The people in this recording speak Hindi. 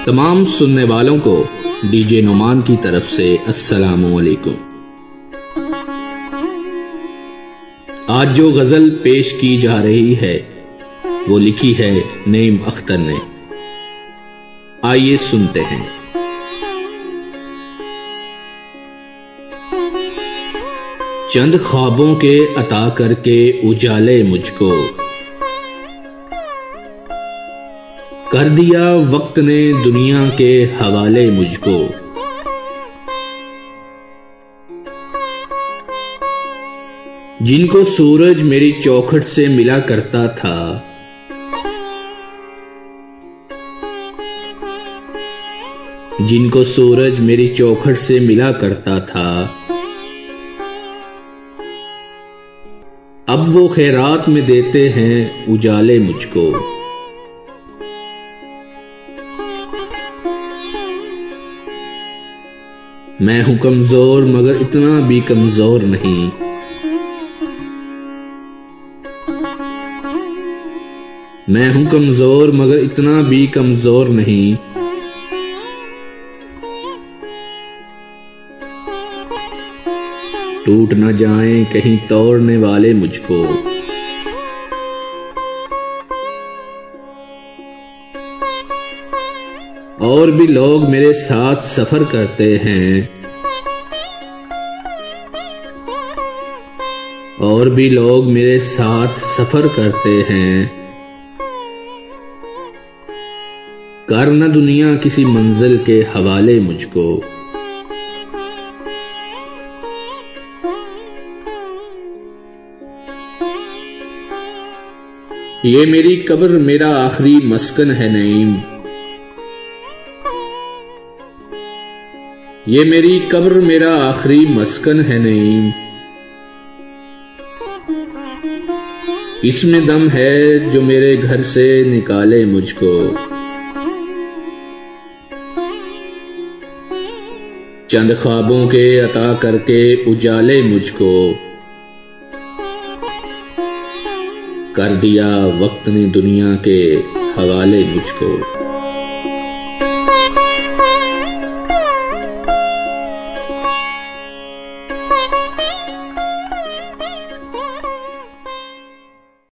तमाम सुनने वालों को डीजे नुमान की तरफ से अस्सलामुअलैकुम। आज जो गजल पेश की जा रही है वो लिखी है नईम अख्तर ने। आइए सुनते हैं। चंद ख्वाबों के अता करके उजाले मुझको, कर दिया वक्त ने दुनिया के हवाले मुझको। जिनको सूरज मेरी चौखट से मिला करता था, जिनको सूरज मेरी चौखट से मिला करता था, अब वो खैरात में देते हैं उजाले मुझको। मैं हूं कमजोर मगर इतना भी कमजोर नहीं, मैं हूं कमजोर मगर इतना भी कमजोर नहीं। टूट न जाएं कहीं तोड़ने वाले मुझको, और भी लोग मेरे साथ सफर करते हैं, और भी लोग मेरे साथ सफर करते हैं। कर न दुनिया किसी मंजिल के हवाले मुझको। ये मेरी कब्र मेरा आखिरी मस्कन है नईम, ये मेरी कब्र मेरा आखिरी मस्कन है नईम। इसमें दम है जो मेरे घर से निकाले मुझको। चंद ख्वाबों के अता करके उजाले मुझको, कर दिया वक्त ने दुनिया के हवाले मुझको।